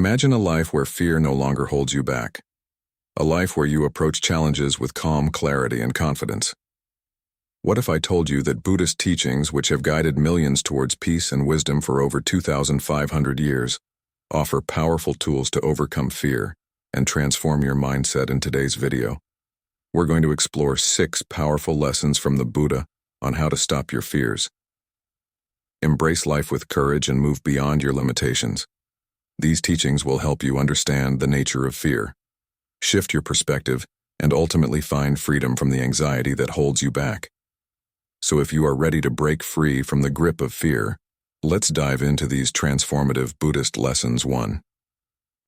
Imagine a life where fear no longer holds you back. A life where you approach challenges with calm clarity and confidence. What if I told you that Buddhist teachings, which have guided millions towards peace and wisdom for over 2,500 years, offer powerful tools to overcome fear and transform your mindset? In today's video, we're going to explore 6 powerful lessons from the Buddha on how to stop your fears. Embrace life with courage and move beyond your limitations. These teachings will help you understand the nature of fear, shift your perspective, and ultimately find freedom from the anxiety that holds you back. So if you are ready to break free from the grip of fear, let's dive into these transformative Buddhist lessons. 1.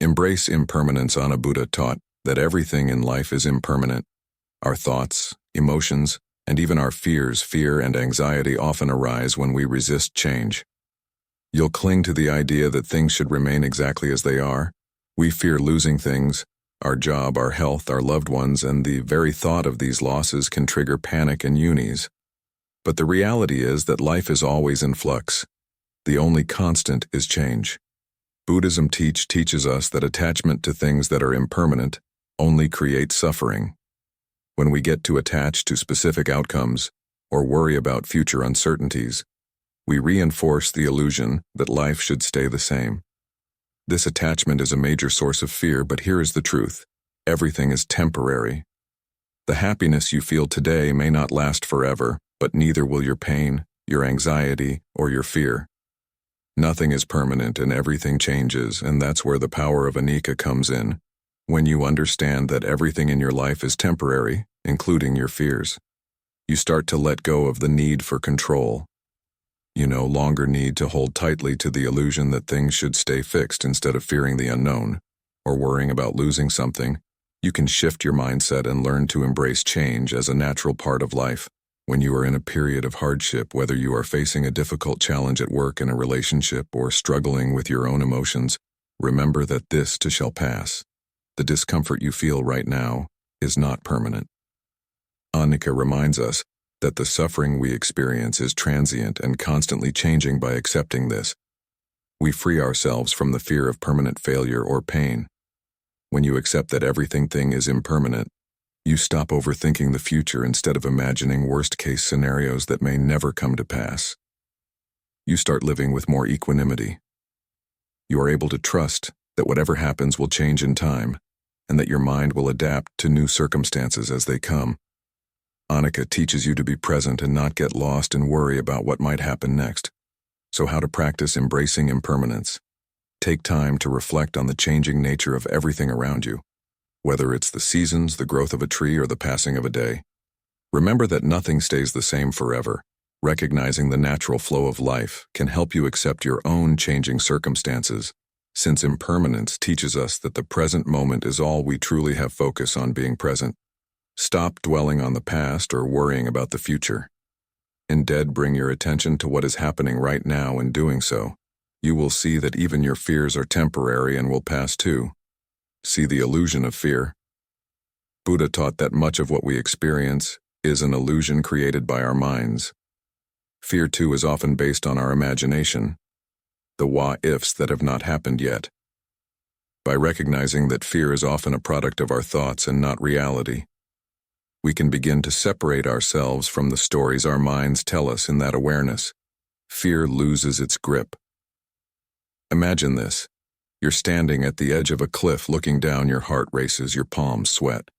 Embrace impermanence. Buddha taught that everything in life is impermanent. Our thoughts, emotions, and even our fears, fear and anxiety often arise when we resist change. You'll cling to the idea that things should remain exactly as they are. We fear losing things, our job, our health, our loved ones, and the very thought of these losses can trigger panic and unease. But the reality is that life is always in flux. The only constant is change. Buddhism teaches us that attachment to things that are impermanent only creates suffering. When we get too attached to specific outcomes or worry about future uncertainties, we reinforce the illusion that life should stay the same. This attachment is a major source of fear, but here is the truth. Everything is temporary. The happiness you feel today may not last forever, but neither will your pain, your anxiety, or your fear. Nothing is permanent and everything changes, and that's where the power of anicca comes in. When you understand that everything in your life is temporary, including your fears, you start to let go of the need for control. You no longer need to hold tightly to the illusion that things should stay fixed. Instead of fearing the unknown or worrying about losing something, you can shift your mindset and learn to embrace change as a natural part of life. When you are in a period of hardship, whether you are facing a difficult challenge at work, in a relationship, or struggling with your own emotions, remember that this too shall pass. The discomfort you feel right now is not permanent. Anicca reminds us that the suffering we experience is transient and constantly changing. By accepting this, we free ourselves from the fear of permanent failure or pain. When you accept that everything is impermanent, you stop overthinking the future instead of imagining worst-case scenarios that may never come to pass. You start living with more equanimity. You are able to trust that whatever happens will change in time, and that your mind will adapt to new circumstances as they come. Anicca teaches you to be present and not get lost in worry about what might happen next. So how to practice embracing impermanence? Take time to reflect on the changing nature of everything around you, whether it's the seasons, the growth of a tree, or the passing of a day. Remember that nothing stays the same forever. Recognizing the natural flow of life can help you accept your own changing circumstances, since impermanence teaches us that the present moment is all we truly have. Focus on being present. Stop dwelling on the past or worrying about the future. Instead, bring your attention to what is happening right now. In doing so, you will see that even your fears are temporary and will pass too. See the illusion of fear? Buddha taught that much of what we experience is an illusion created by our minds. Fear too is often based on our imagination, the what-ifs that have not happened yet. By recognizing that fear is often a product of our thoughts and not reality, we can begin to separate ourselves from the stories our minds tell us. In that awareness, fear loses its grip. Imagine this. You're standing at the edge of a cliff looking down, your heart races, your palms sweat.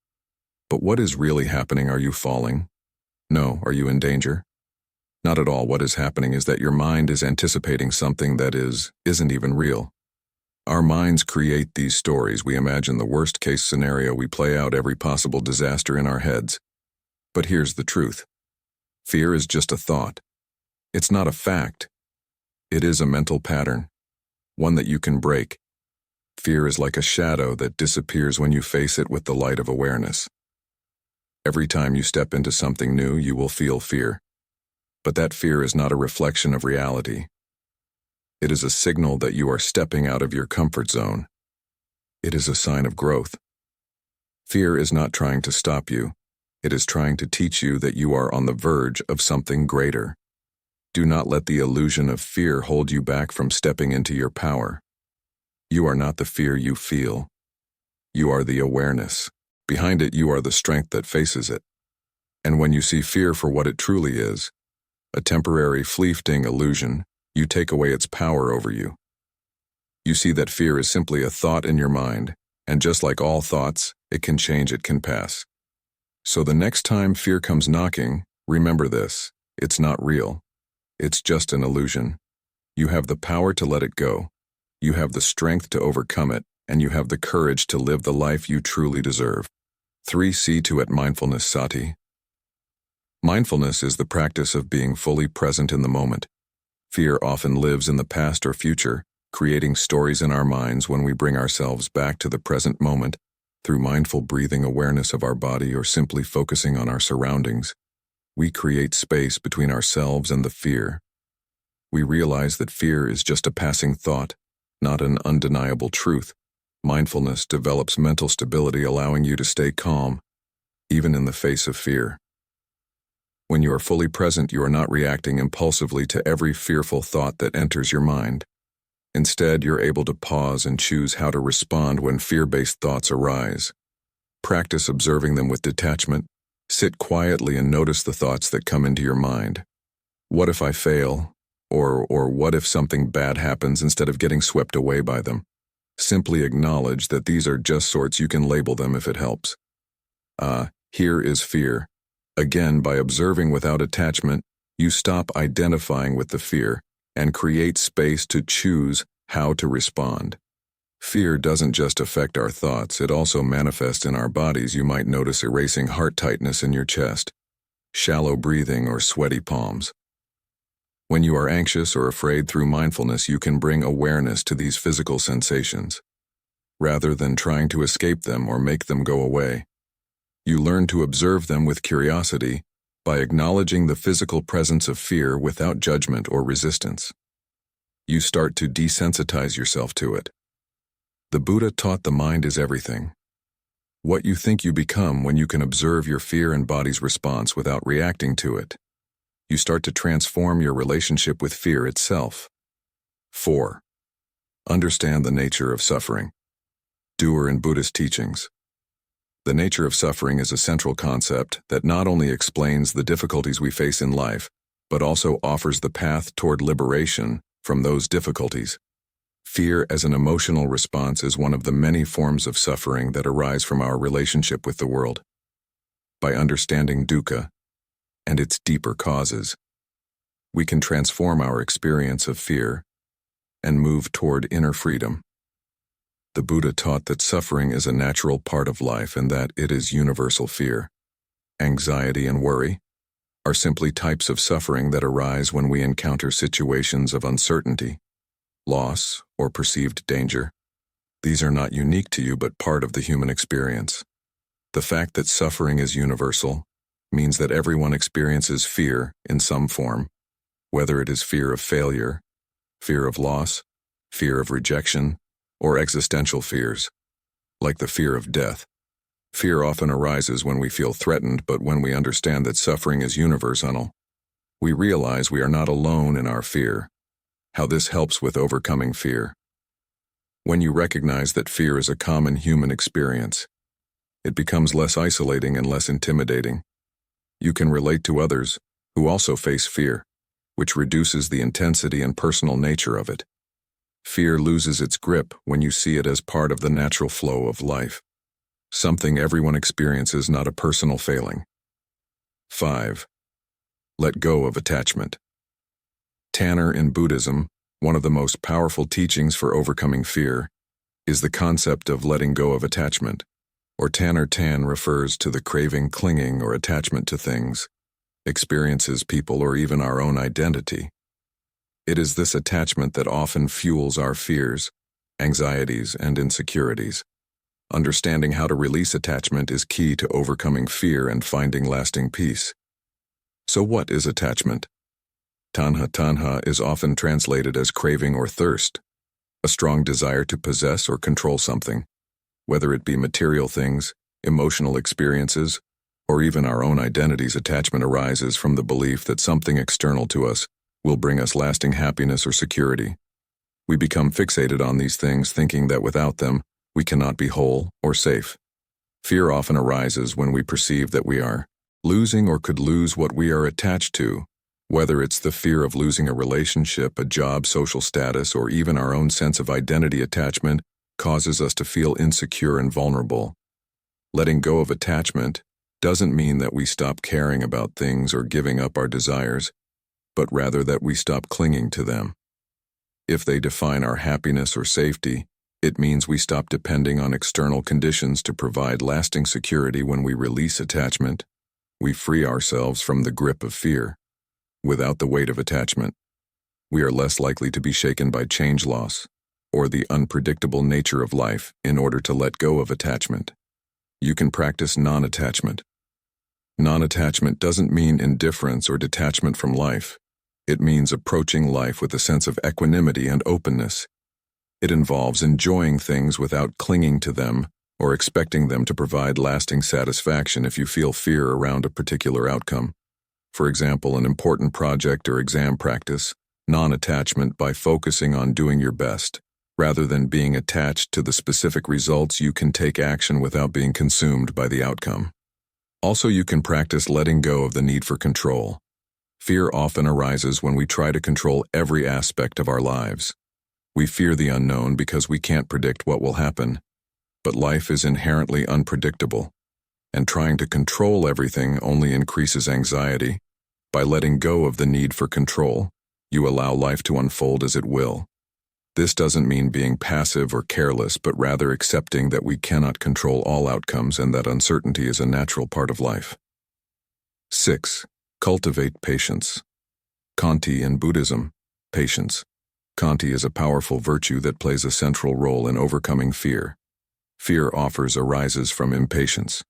But what is really happening? Are you falling? No. Are you in danger? Not at all. What is happening is that your mind is anticipating something that isn't even real. Our minds create these stories. We imagine the worst-case scenario. We play out every possible disaster in our heads. But here's the truth. Fear is just a thought. It's not a fact. It is a mental pattern, one that you can break. Fear is like a shadow that disappears when you face it with the light of awareness. Every time you step into something new, you will feel fear. But that fear is not a reflection of reality. It is a signal that you are stepping out of your comfort zone. It is a sign of growth. Fear is not trying to stop you. It is trying to teach you that you are on the verge of something greater. Do not let the illusion of fear hold you back from stepping into your power. You are not the fear you feel. You are the awareness. Behind it, you are the strength that faces it. And when you see fear for what it truly is, a temporary, fleeting illusion, you take away its power over you. You see that fear is simply a thought in your mind, and just like all thoughts, it can change, it can pass. So the next time fear comes knocking, remember this: it's not real. It's just an illusion. You have the power to let it go. You have the strength to overcome it, and you have the courage to live the life you truly deserve. 3C to at mindfulness sati. Mindfulness is the practice of being fully present in the moment. Fear often lives in the past or future, creating stories in our minds. When we bring ourselves back to the present moment, through mindful breathing, awareness of our body, or simply focusing on our surroundings, we create space between ourselves and the fear. We realize that fear is just a passing thought, not an undeniable truth. Mindfulness develops mental stability, allowing you to stay calm, even in the face of fear. When you are fully present, you are not reacting impulsively to every fearful thought that enters your mind. Instead, you're able to pause and choose how to respond when fear-based thoughts arise. Practice observing them with detachment. Sit quietly and notice the thoughts that come into your mind. What if I fail? Or what if something bad happens? Instead of getting swept away by them, simply acknowledge that these are just thoughts. You can label them if it helps. Here is fear. Again, by observing without attachment, you stop identifying with the fear and create space to choose how to respond. Fear doesn't just affect our thoughts, it also manifests in our bodies. You might notice a racing heart, tightness in your chest, shallow breathing, or sweaty palms. When you are anxious or afraid, through mindfulness, you can bring awareness to these physical sensations. Rather than trying to escape them or make them go away, you learn to observe them with curiosity by acknowledging the physical presence of fear without judgment or resistance. You start to desensitize yourself to it. The Buddha taught the mind is everything. What you think you become when you can observe your fear and body's response without reacting to it. You start to transform your relationship with fear itself. 4. Understand the nature of suffering. Doer in Buddhist teachings. The nature of suffering is a central concept that not only explains the difficulties we face in life, but also offers the path toward liberation from those difficulties. Fear as an emotional response is one of the many forms of suffering that arise from our relationship with the world. By understanding dukkha and its deeper causes, we can transform our experience of fear and move toward inner freedom. The Buddha taught that suffering is a natural part of life and that it is universal. Fear, anxiety, and worry are simply types of suffering that arise when we encounter situations of uncertainty, loss, or perceived danger. These are not unique to you but part of the human experience. The fact that suffering is universal means that everyone experiences fear in some form, whether it is fear of failure, fear of loss, fear of rejection, or existential fears, like the fear of death. Fear often arises when we feel threatened, but when we understand that suffering is universal, we realize we are not alone in our fear. How this helps with overcoming fear. When you recognize that fear is a common human experience, it becomes less isolating and less intimidating. You can relate to others who also face fear, which reduces the intensity and personal nature of it. Fear loses its grip when you see it as part of the natural flow of life, something everyone experiences, not a personal failing. 5. Let go of attachment. Tanner in Buddhism, one of the most powerful teachings for overcoming fear, is the concept of letting go of attachment, or Tanner Tan refers to the craving, clinging, or attachment to things, experiences, people, or even our own identity. It is this attachment that often fuels our fears, anxieties, and insecurities. Understanding how to release attachment is key to overcoming fear and finding lasting peace. So what is attachment? Tanha is often translated as craving or thirst, a strong desire to possess or control something, whether it be material things, emotional experiences, or even our own identities. Attachment arises from the belief that something external to us will bring us lasting happiness or security. We become fixated on these things, thinking that without them, we cannot be whole or safe. Fear often arises when we perceive that we are losing or could lose what we are attached to, whether it's the fear of losing a relationship, a job, social status, or even our own sense of identity. Attachment causes us to feel insecure and vulnerable. Letting go of attachment doesn't mean that we stop caring about things or giving up our desires, but rather that we stop clinging to them. If they define our happiness or safety, it means we stop depending on external conditions to provide lasting security. When we release attachment, we free ourselves from the grip of fear. Without the weight of attachment, we are less likely to be shaken by change, loss, or the unpredictable nature of life. In order to let go of attachment, you can practice non-attachment. Non-attachment doesn't mean indifference or detachment from life. It means approaching life with a sense of equanimity and openness. It involves enjoying things without clinging to them or expecting them to provide lasting satisfaction. If you feel fear around a particular outcome, for example, an important project or exam, practice non-attachment by focusing on doing your best. Rather than being attached to the specific results, you can take action without being consumed by the outcome. Also, you can practice letting go of the need for control. Fear often arises when we try to control every aspect of our lives. We fear the unknown because we can't predict what will happen. But life is inherently unpredictable, and trying to control everything only increases anxiety. By letting go of the need for control, you allow life to unfold as it will. This doesn't mean being passive or careless, but rather accepting that we cannot control all outcomes and that uncertainty is a natural part of life. 6. Cultivate patience. Kanti in Buddhism. Patience. Kanti is a powerful virtue that plays a central role in overcoming fear. Fear arises from impatience.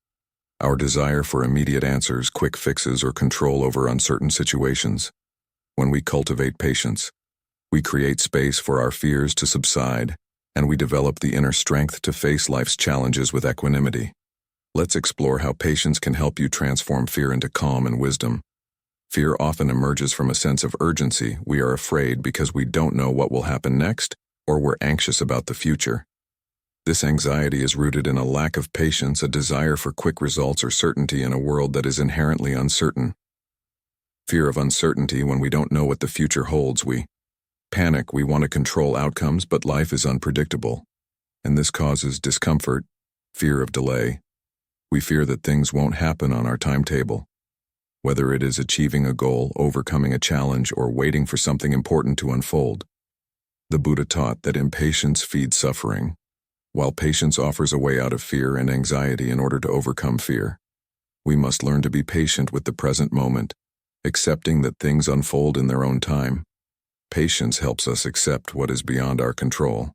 Our desire for immediate answers, quick fixes, or control over uncertain situations. When we cultivate patience, we create space for our fears to subside, and we develop the inner strength to face life's challenges with equanimity. Let's explore how patience can help you transform fear into calm and wisdom. Fear often emerges from a sense of urgency. We are afraid because we don't know what will happen next, or we're anxious about the future. This anxiety is rooted in a lack of patience, a desire for quick results or certainty in a world that is inherently uncertain. Fear of uncertainty. When we don't know what the future holds, we panic. We want to control outcomes, but life is unpredictable, and this causes discomfort, fear of delay. We fear that things won't happen on our timetable. Whether it is achieving a goal, overcoming a challenge, or waiting for something important to unfold. The Buddha taught that impatience feeds suffering, while patience offers a way out of fear and anxiety. In order to overcome fear, we must learn to be patient with the present moment, accepting that things unfold in their own time. Patience helps us accept what is beyond our control.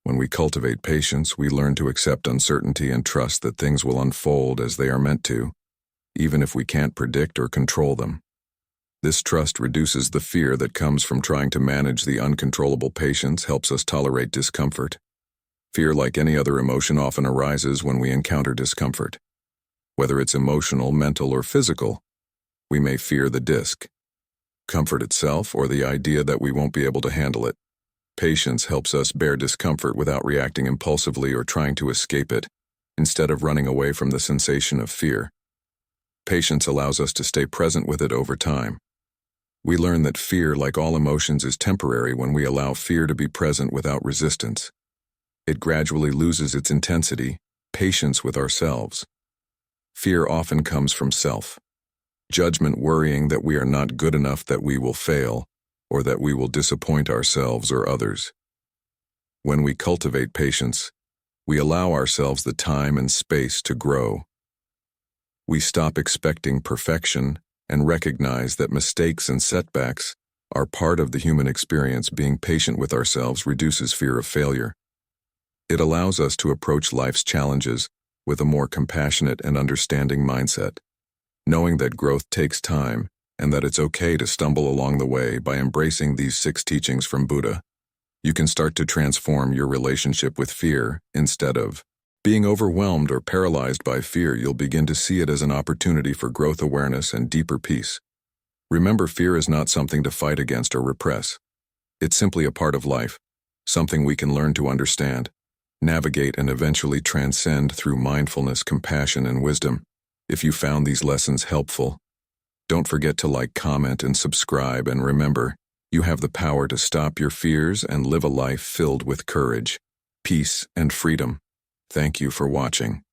When we cultivate patience, we learn to accept uncertainty and trust that things will unfold as they are meant to, even if we can't predict or control them. This trust reduces the fear that comes from trying to manage the uncontrollable. Patience helps us tolerate discomfort. Fear, like any other emotion, often arises when we encounter discomfort. Whether it's emotional, mental, or physical, we may fear the discomfort itself or the idea that we won't be able to handle it. Patience helps us bear discomfort without reacting impulsively or trying to escape it, instead of running away from the sensation of fear. Patience allows us to stay present with it over time. We learn that fear, like all emotions, is temporary. When we allow fear to be present without resistance, it gradually loses its intensity. Patience with ourselves. Fear often comes from self-judgment, worrying that we are not good enough, that we will fail, or that we will disappoint ourselves or others. When we cultivate patience, we allow ourselves the time and space to grow. We stop expecting perfection and recognize that mistakes and setbacks are part of the human experience. Being patient with ourselves reduces fear of failure. It allows us to approach life's challenges with a more compassionate and understanding mindset, knowing that growth takes time and that it's okay to stumble along the way. By embracing these 6 teachings from Buddha, you can start to transform your relationship with fear. Instead of being overwhelmed or paralyzed by fear, you'll begin to see it as an opportunity for growth, awareness, and deeper peace. Remember, fear is not something to fight against or repress. It's simply a part of life, something we can learn to understand, navigate, and eventually transcend through mindfulness, compassion, and wisdom. If you found these lessons helpful, don't forget to like, comment, and subscribe, and remember, you have the power to stop your fears and live a life filled with courage, peace, and freedom. Thank you for watching.